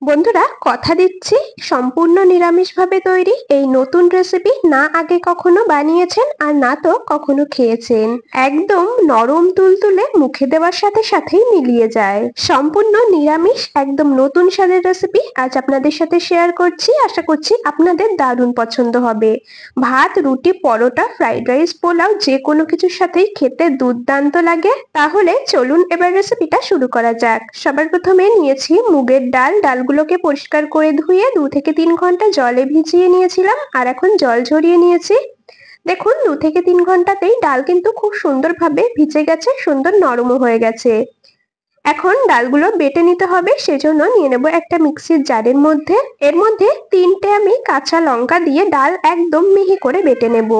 বন্ধুরা, কথা দিচ্ছি সম্পূর্ণ নিরামিষভাবে তৈরি এই নতুন রেসিপি না আগে কখনো বানিয়েছেন আর না তো কখনো খেয়েছেন। একদম নরম তুলতুলে, মুখে দেওয়ার সাথে সাথেই মিলিয়ে যায়। সম্পূর্ণ নিরামিষ একদম নতুন স্বাদের রেসিপি আজ আপনাদের সাথে শেয়ার করছি। আশা করছি আপনাদের দারুণ পছন্দ হবে। ভাত, রুটি, পরোটা, ফ্রাইড রাইস, পোলাও যে কোনো কিছুর সাথেই খেতে দুর্দান্ত লাগে। তাহলে চলুন এবার রেসিপিটা শুরু করা যাক। সবার প্রথমে নিয়েছি মুগের ডাল। ডালগুলোকে পরিষ্কার করে ধুয়ে 2 থেকে 3 ঘন্টা জলে ভিজিয়ে নিয়েছিলাম আর এখন জল ঝরিয়ে নিয়েছি। দেখুন 2 থেকে 3 ঘন্টাতেই ডাল কিন্তু খুব সুন্দরভাবে ভিজে গেছে, সুন্দর নরমও হয়ে গেছে। এখন ডালগুলো বেটে নিতে হবে, সেজন্য নিয়ে নেব একটা মিক্সির জারের মধ্যে। এর মধ্যে 3টে আমি কাঁচা লঙ্কা দিয়ে ডাল একদম মিহি করে বেটে নেব।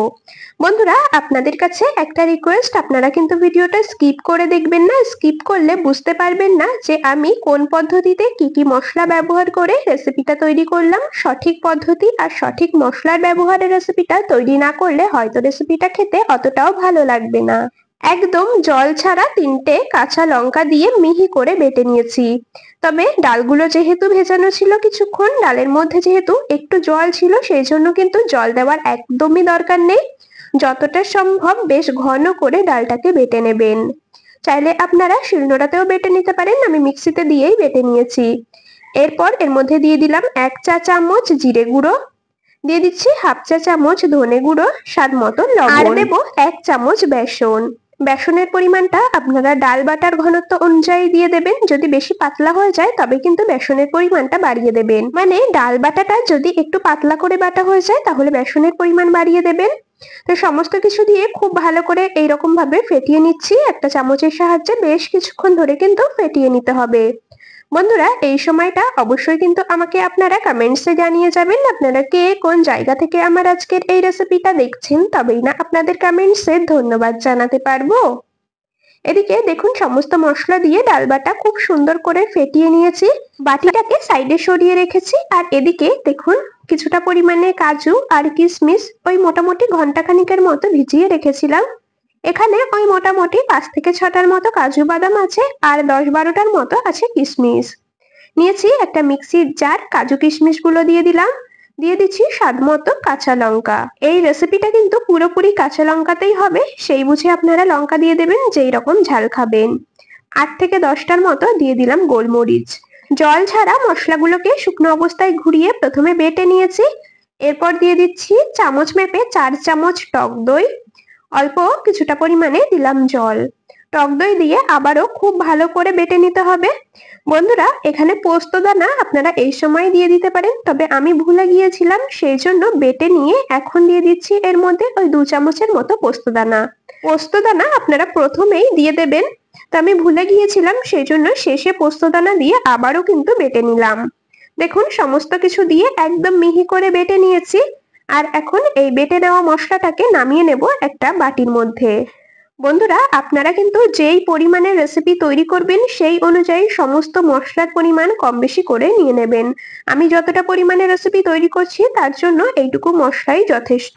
বন্ধুরা, আপনাদের কাছে একটা রিকোয়েস্ট, আপনারা কিন্তু ভিডিওটা স্কিপ করে দেখবেন না। স্কিপ করলে বুঝতে পারবেন না যে আমি কোন পদ্ধতিতে কি কি মশলা ব্যবহার করে রেসিপিটা তৈরি করলাম। সঠিক পদ্ধতি আর সঠিক মশলার ব্যবহারে রেসিপিটা তৈরি না করলে হয়তো রেসিপিটা খেতে অতটাও ভালো লাগবে না। একদম জল ছাড়া 3টে কাঁচা লঙ্কা দিয়ে মিহি করে বেটে নিয়েছি। তবে ডালগুলো যেহেতু ভেজানো ছিল কিছুক্ষণ, ডালের মধ্যে যেহেতু একটু জল ছিল, সেই জন্য কিন্তু জল দেওয়ার একদমই দরকার নেই। যতটা সম্ভব বেশ ঘন করে ডালটাকে বেটে নেবেন। চাইলে আপনারা শিলনোড়াতেও বেটে নিতে পারেন, আমি মিক্সিতে দিয়েই বেটে নিয়েছি। এরপর এর মধ্যে দিয়ে দিলাম 1 চা চামচ জিরে গুঁড়ো, দিয়ে দিচ্ছি 1/2 চা চামচ ধনে গুঁড়ো, স্বাদ মতো লবণ, আর দেবো 1 চামচ বেসন। বেসনের পরিমাণটা আপনারা ডাল বাটার ঘনত্ব অনুযায়ী দিয়ে দেবেন। যদি বেশি পাতলা হয়ে যায় তবে কিন্তু বেসনের পরিমাণটা বাড়িয়ে দেবেন। মানে ডাল বাটাটা যদি একটু পাতলা করে বাটা হয়ে যায় তাহলে বেসনের পরিমাণ বাড়িয়ে দেবেন। তো সমস্ত কিছু দিয়ে খুব ভালো করে এইরকম ভাবে ফেটিয়ে নিচ্ছি। একটা চামচের সাহায্যে বেশ কিছুক্ষণ ধরে কিন্তু ফেটিয়ে নিতে হবে। বন্ধুরা, এই সময়টা অবশ্যই কিন্তু আমাকে আপনারা কমেন্টসে জানিয়ে যাবেন আপনারা কে কোন জায়গা থেকে আমার আজকের এই রেসিপিটা দেখছেন, তবেই না আপনাদের কমেন্টসে ধন্যবাদ জানাতে পারবো। এদিকে দেখুন সমস্ত মশলা দিয়ে ডাল বাটা খুব সুন্দর করে ফেটিয়ে নিয়েছি। বাটিটাকে সাইডে সরিয়ে রেখেছি। আর এদিকে দেখুন কিছুটা পরিমাণে কাজু আর কিশমিশ ওই মোটামুটি ঘন্টাখানিকের মতো ভিজিয়ে রেখেছিলাম। এখানে ওই মোটামুটি 5 থেকে 6টার মতো কাজু বাদাম আছে আর 10-12টার মতো আছে কিশমিশ। নিয়েছি একটা মিক্সির জার, কাজু কিশমিশ গুলো দিয়ে দিলাম। দিয়ে দিচ্ছি স্বাদ মতো কাঁচা লঙ্কা। এই রেসিপিটা কিন্তু পুরোপুরি কাঁচা লঙ্কাতেই হবে, সেই বুঝে আপনারা লঙ্কা দিয়ে দেবেন যেই রকম ঝাল খাবেন। 8 থেকে 10টার মতো দিয়ে দিলাম গোলমরিচ। জল ছাড়া মশলাগুলোকে শুকনো অবস্থায় ঘুরিয়ে প্রথমে বেটে নিয়েছি। এরপর দিয়ে দিচ্ছি চামচ মেপে 4 চামচ টক দই, অল্প কিছুটা পরিমাণে দিলাম জল। টক দই দিয়ে আবারও খুব ভালো করে বেটে নিতে হবে। বন্ধুরা, এখানে পোস্ত দানা আপনারা এই সময় দিয়ে দিতে পারেন, তবে আমি ভুলে গিয়েছিলাম, সেই জন্য বেটে নিয়ে এখন দিয়ে দিচ্ছি এর মধ্যে ওই 2 চামচের মতো পোস্ত দানা। পোস্ত দানা আপনারা প্রথমেই দিয়ে দেবেন, তো আমি ভুলে গিয়েছিলাম, সেই জন্য শেষে পোস্ত দানা দিয়ে আবারও কিন্তু বেটে নিলাম। দেখুন সমস্ত কিছু দিয়ে একদম মিহি করে বেটে নিয়েছি। আর এখন এই বেটে নেওয়া মশলাটাকে নামিয়ে নেব একটা বাটির মধ্যে। বন্ধুরা, আপনারা কিন্তু যেই পরিমাণে রেসিপি তৈরি করবেন সেই অনুযায়ী সমস্ত মশলার পরিমাণ কম বেশি করে নিয়ে নেবেন। আমি যতটা পরিমাণে রেসিপি তৈরি করছি তার জন্য এইটুকু মশলাই যথেষ্ট।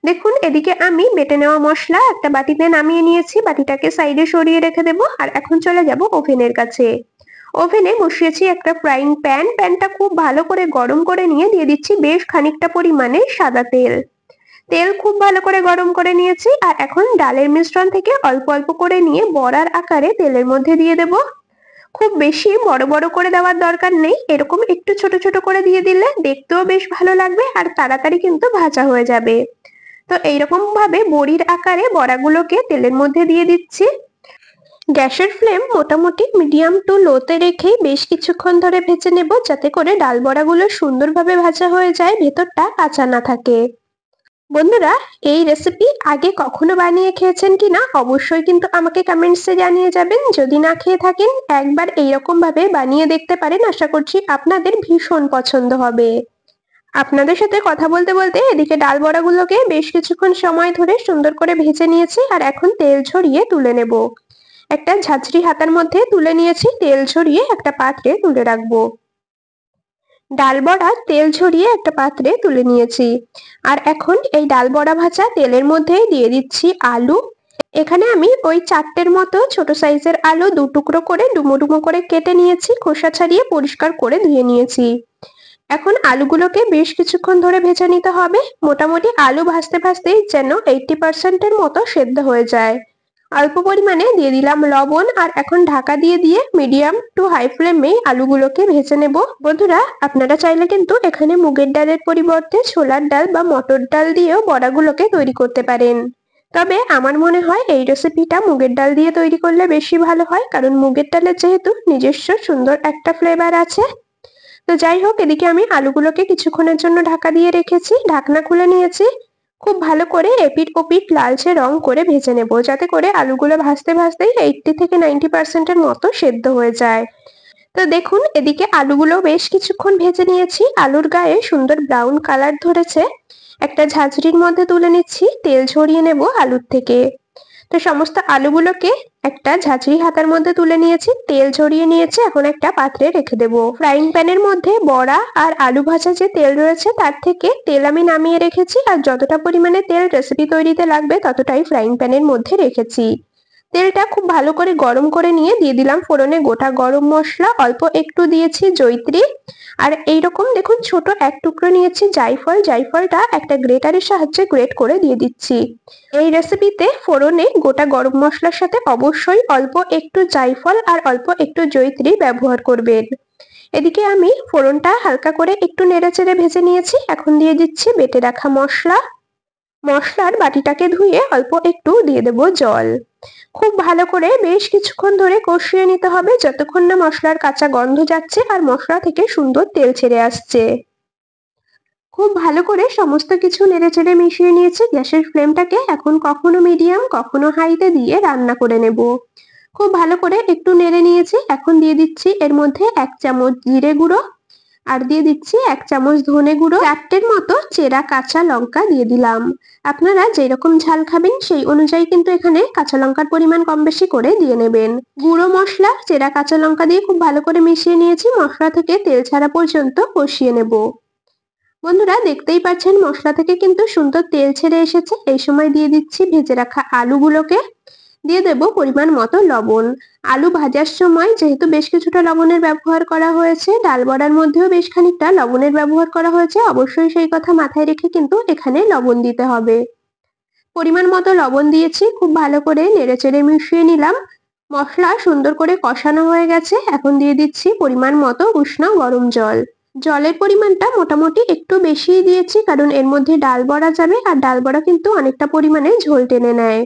দেখুন এদিকে আমি বেটে নেওয়া মশলা একটা বাটিতে নামিয়ে নিয়েছি। বাটিটাকে সাইডে সরিয়ে রেখে দেবো। আর এখন চলে যাব ওভেনের কাছে। ওভেনে বসিয়েছি একটা ফ্রাইং প্যান। প্যানটা খুব ভালো করে গরম করে নিয়ে দিয়ে দিচ্ছি বেশ খানিকটা পরিমাণে সাদা তেল। তেল খুব ভালো করে গরম করে নিয়েছি। আর এখন ডালের মিশ্রণ থেকে অল্প অল্প করে নিয়ে বড়ার আকারে তেলের মধ্যে দিয়ে দেব। খুব বেশি বড় বড় করে দেওয়ার দরকার নেই, এরকম একটু ছোট ছোট করে দিয়ে দিলে দেখতেও বেশ ভালো লাগবে আর তাড়াতাড়ি কিন্তু ভাজা হয়ে যাবে। তো এইরকম ভাবে বড়ির আকারে বড়াগুলোকে তেলের মধ্যে দিয়ে দিচ্ছি। গ্যাসের ফ্লেম মোটামুটি মিডিয়াম টু লোতে রেখেই বেশ কিছুক্ষণ ধরে ভেজে নেব, যাতে করে ডাল বড়াগুলো সুন্দরভাবে ভাজা হয়ে যায়, ভেতরটা কাঁচা না থাকে। বন্ধুরা, এই রেসিপি আগে কখনো বানিয়ে খেয়েছেন কিনা অবশ্যই কিন্তু আমাকে কমেন্টসে জানিয়ে যাবেন। যদি না খেয়ে থাকেন একবার এইরকম ভাবে বানিয়ে দেখতে পারেন, আশা করছি আপনাদের ভীষণ পছন্দ হবে। আপনাদের সাথে কথা বলতে বলতে এদিকে ডাল বড়াগুলোকে বেশ কিছুক্ষণ সময় ধরে সুন্দর করে ভেজে নিয়েছি। আর এখন তেল ঝরিয়ে তুলে নেব। একটা ঝাঁঝরি হাতার মধ্যে তুলে নিয়েছি, তেল ঝরিয়ে একটা পাত্রে তুলে রাখবো। ডাল বড়া তেল ঝরিয়ে একটা পাত্রে তুলে নিয়েছি। আর এখন এই ডাল বড়া ভাজা তেলের মধ্যে দিয়ে দিচ্ছি আলু। এখানে আমি ওই 4টের মতো ছোট সাইজের আলু 2 টুকরো করে ডুমো ডুমো করে কেটে নিয়েছি, খোসা ছাড়িয়ে পরিষ্কার করে ধুয়ে নিয়েছি। এখন আলুগুলোকে বেশ কিছুক্ষণ ধরে ভেজে নিতে হবে। মোটামুটি আলু ভাজতে ভাজতেই যেন 80% মতো সেদ্ধ হয়ে যায়। অল্প পরিমাণে দিয়ে দিলাম লবণ আর এখন ঢাকা দিয়ে দিয়ে মিডিয়াম টু হাই ফ্লেমে আলুগুলোকে ভেজে নেব। বন্ধুরা, আপনারা চাইলে কিন্তু এখানে মুগের ডালের পরিবর্তে ছোলার ডাল বা মটর ডাল দিয়েও বড়াগুলোকে তৈরি করতে পারেন। তবে আমার মনে হয় এই রেসিপিটা মুগের ডাল দিয়ে তৈরি করলে বেশি ভালো হয়, কারণ মুগের ডালের যেহেতু নিজস্ব সুন্দর একটা ফ্লেভার আছে। তো যাই হোক, এদিকে আমি আলুগুলোকে কিছুক্ষণের জন্য ঢাকা দিয়ে রেখেছি, ঢাকনা খুলে নিয়েছি। খুব ভালো করে এপিট ওপিট লালচে রং করে ভেজে নেব, যাতে করে আলুগুলো ভাজতে ভাজতেই 80 থেকে 90% মতো সেদ্ধ হয়ে যায়। তো দেখুন, এদিকে আলুগুলো বেশ কিছুক্ষণ ভেজে নিয়েছি, আলুর গায়ে সুন্দর ব্রাউন কালার ধরেছে। একটা ঝাঁঝরির মধ্যে তুলে নিচ্ছি, তেল ঝরিয়ে নেব আলুর থেকে। তো সমস্ত আলুগুলোকে একটা ঝাঁঝরি হাতার মধ্যে তুলে নিয়েছি, তেল ঝরিয়ে নিয়েছি, এখন একটা পাত্রে রেখে দেব। ফ্রাইং প্যানের মধ্যে বড়া আর আলু ভাজা যে তেল রয়েছে তার থেকে তেল আমি নামিয়ে রেখেছি, আর যতটা পরিমাণে তেল রেসিপি তৈরিতে লাগবে ততটাই ফ্রাইং প্যানের মধ্যে রেখেছি। তেলটা খুব ভালো করে গরম করে নিয়ে দিয়ে দিলাম ফোড়নে গোটা গরম মশলা, অল্প একটু দিয়েছি জয়িত্রী, আর এইরকম দেখুন ছোট এক টুকরো নিয়েছি জায়ফল। জায়ফলটা একটা গ্রেটারের সাহায্যে গ্রেট করে দিয়ে দিচ্ছি। এই রেসিপিতে ফোড়নে গোটা গরম মশলার সাথে অবশ্যই অল্প একটু জায়ফল আর অল্প একটু জয়িত্রী ব্যবহার করবেন। এদিকে আমি ফোড়নটা হালকা করে একটু নেড়েচেড়ে ভেজে নিয়েছি, এখন দিয়ে দিচ্ছি বেটে রাখা মশলা। মশলার বাটিটাকে ধুয়ে অল্প একটু দিয়ে দেব জল। খুব ভালো করে বেশ কিছুক্ষণ ধরে কষিয়ে নিতে হবে, যতক্ষণ না মশলার কাঁচা গন্ধ যাচ্ছে আর মশলা থেকে সুন্দর তেল ছেড়ে আসছে। খুব ভালো করে সমস্ত কিছু নেড়েচেড়ে মিশিয়ে নিয়েছি। গ্যাসের ফ্লেমটাকে এখন কখনো মিডিয়াম কখনো হাইতে দিয়ে রান্না করে নেব। খুব ভালো করে একটু নেড়ে নিয়েছি, এখন দিয়ে দিচ্ছি এর মধ্যে 1 চামচ জিরে গুঁড়ো, আর দিয়ে দিচ্ছি 1 চামচ ধনে গুঁড়ো, 4টের মতো চেরা কাঁচা লঙ্কা দিয়ে দিলাম। আপনারা যেরকম ঝাল খাবেন সেই অনুযায়ী কিন্তু এখানে কাঁচা লঙ্কার পরিমাণ কম বেশি করে দিয়ে নেবেন। গুঁড়ো মশলা চেরা কাঁচা লঙ্কা দিয়ে খুব ভালো করে মিশিয়ে নিয়েছি, মশলা থেকে তেল ছাড়া পর্যন্ত কষিয়ে নেব। বন্ধুরা, দেখতেই পাচ্ছেন মশলা থেকে কিন্তু সুন্দর তেল ছেড়ে এসেছে। এই সময় দিয়ে দিচ্ছি ভেজে রাখা আলুগুলোকে, দিয়ে দেব পরিমাণ মতো লবণ। আলু ভাজার সময় যেহেতু বেশ কিছুটা লবণের ব্যবহার করা হয়েছে, ডাল বড়ার মধ্যেও বেশ খানিকটা লবণের ব্যবহার করা হয়েছে, অবশ্যই সেই কথা মাথায় রেখে কিন্তু এখানে লবণ দিতে হবে। পরিমাণ মতো লবণ দিয়েছি, খুব ভালো করে নেড়েচেড়ে মিশিয়ে নিলাম। মশলা সুন্দর করে কষানো হয়ে গেছে, এখন দিয়ে দিচ্ছি পরিমাণ মতো উষ্ণ গরম জল। জলের পরিমাণটা মোটামুটি একটু বেশিই দিয়েছি, কারণ এর মধ্যে ডাল বড়া যাবে, আর ডাল বড়া কিন্তু অনেকটা পরিমাণে ঝোল টেনে নেয়।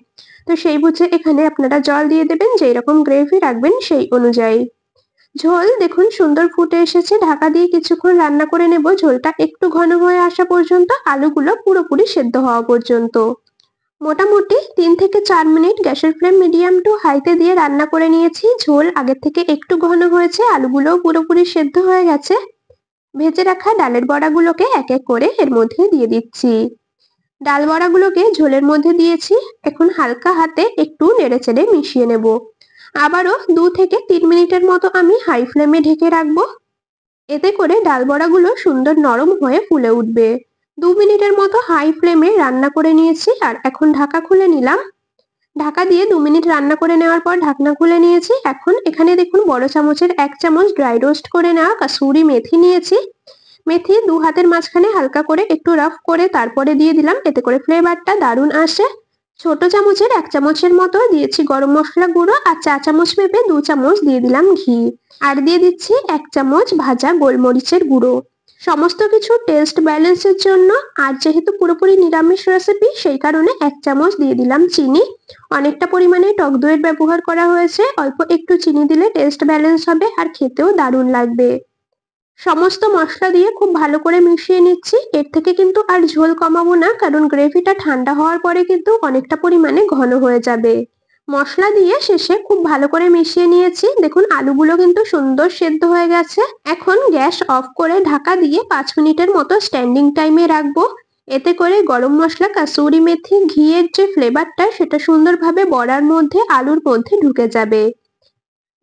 তো সেই বুঝে এখানে আপনারা জল দিয়ে দেবেন, যেই রকম গ্রেভি রাখবেন সেই অনুযায়ী। ঝোল দেখুন সুন্দর ফুটে এসেছে, ঢাকা দিয়ে কিছুক্ষণ রান্না করে নেব, ঝোলটা একটু ঘন হয়ে আসা পর্যন্ত, আলুগুলো পুরোপুরি সেদ্ধ হওয়া পর্যন্ত। মোটামুটি 3 থেকে 4 মিনিট গ্যাসের ফ্লেম মিডিয়াম টু হাইতে দিয়ে রান্না করে নিয়েছি। ঝোল আগের থেকে একটু ঘন হয়েছে, আলুগুলোও পুরোপুরি সেদ্ধ হয়ে গেছে। ভেজে রাখা ডালের বড়াগুলোকে এক এক করে এর মধ্যে দিয়ে দিচ্ছি। ডাল বড়াগুলোকে ঝোলের মধ্যে দিয়েছি, এখন হালকা হাতে একটু নেড়েচেড়ে মিশিয়ে নেব। আবারও 2 থেকে 3 মিনিটের মতো আমি হাই ফ্লেমে ঢেকে রাখবো। এতে করে ডাল বড়াগুলো সুন্দর নরম হয়ে ফুলে উঠবে। 2 মিনিটের মতো হাই ফ্লেমে রান্না করে নিয়েছি, আর এখন ঢাকা খুলে নিলাম। ঢাকা দিয়ে 2 মিনিট রান্না করে নেওয়ার পর ঢাকনা খুলে নিয়েছি। এখন এখানে দেখুন বড় চামচের 1 চামচ ড্রাই রোস্ট করে নেওয়া কাসুরি মেথি নিয়েছি। মেথি 2 হাতের মাঝখানে হালকা করে একটু রাফ করে তারপরে দিয়ে দিলাম, এতে করে ফ্লেভারটা দারুণ আসে। ছোট চামচের 1 চামচের মতো দিয়েছি গরম মশলা গুঁড়ো, আর 4 চামচ মেপে 2 চামচ দিয়ে দিলাম ঘি, আর দিয়ে দিচ্ছি 1 চামচ ভাজা গোলমরিচের গুঁড়ো। সমস্ত কিছু টেস্ট ব্যালেন্সের জন্য, আর যেহেতু পুরোপুরি নিরামিষ রেসিপি সেই কারণে 1 চামচ দিয়ে দিলাম চিনি। অনেকটা পরিমাণে টক দইয়ের ব্যবহার করা হয়েছে, অল্প একটু চিনি দিলে টেস্ট ব্যালেন্স হবে আর খেতেও দারুণ লাগবে। সমস্ত মশলা দিয়ে খুব ভালো করে মিশিয়ে নিচ্ছি। এর থেকে কিন্তু আর ঝোল কমাবো না, কারণ গ্রেভিটা ঠান্ডা হওয়ার পরে কিন্তু অনেকটা পরিমাণে ঘন হয়ে যাবে। মশলা দিয়ে শেষে খুব ভালো করে মিশিয়ে নিয়েছি। দেখুন আলুগুলো কিন্তু সুন্দর সেদ্ধ হয়ে গেছে। এখন গ্যাস অফ করে ঢাকা দিয়ে 5 মিনিটের মতো স্ট্যান্ডিং টাইমে রাখবো। এতে করে গরম মশলা কাসুরি মেথি ঘিয়ের যে ফ্লেভারটা সেটা সুন্দরভাবে বড়ার মধ্যে আলুর মধ্যে ঢুকে যাবে।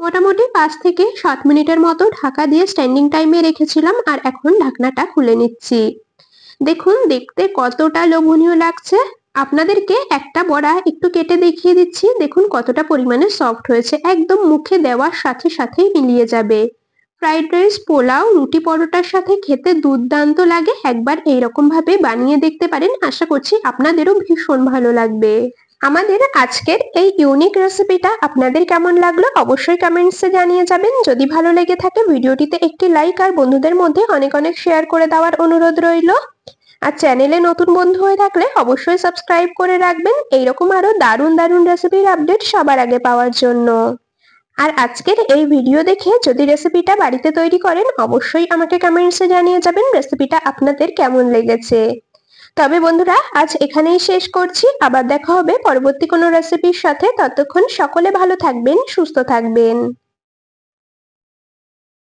মোটামুটি 5 থেকে 7 মিনিটের মতো ঢাকা দিয়ে স্ট্যান্ডিং টাইমে রেখেছিলাম, আর এখন ঢাকনাটা খুলে নিচ্ছি। দেখুন দেখতে কতটা লোভনীয় লাগছে। আপনাদেরকে একটা বড়া একটু কেটে দেখিয়ে দিচ্ছি, দেখুন কতটা পরিমাণে সফট হয়েছে, একদম মুখে দেওয়ার সাথে সাথেই মিলিয়ে যাবে। ফ্রাইড রাইস, পোলাও, রুটি, পরোটার সাথে খেতে দুর্দান্ত লাগে। একবার এইরকম ভাবে বানিয়ে দেখতে পারেন, আশা করছি আপনাদেরও ভীষণ ভালো লাগবে। আমাদের আজকের এই ইউনিক রেসিপিটা আপনাদের কেমন লাগলো অবশ্যই কমেন্টসে জানিয়ে যাবেন। যদি ভালো লেগে থাকে ভিডিওটিতে একটি লাইক আর বন্ধুদের মধ্যে অনেক অনেক শেয়ার করে দেওয়ার অনুরোধ রইল। আর চ্যানেলে নতুন বন্ধু হয়ে থাকলে অবশ্যই সাবস্ক্রাইব করে রাখবেন এইরকম আরো দারুণ দারুণ রেসিপির আপডেট সবার আগে পাওয়ার জন্য। আর আজকের এই ভিডিও দেখে যদি রেসিপিটা বাড়িতে তৈরি করেন অবশ্যই আমাকে কমেন্টসে জানিয়ে যাবেন রেসিপিটা আপনাদের কেমন লেগেছে। তবে বন্ধুরা আজ এখানেই শেষ করছি, আবার দেখা হবে পরবর্তী কোনো রেসিপির সাথে। ততক্ষণ সকলে ভালো থাকবেন, সুস্থ থাকবেন।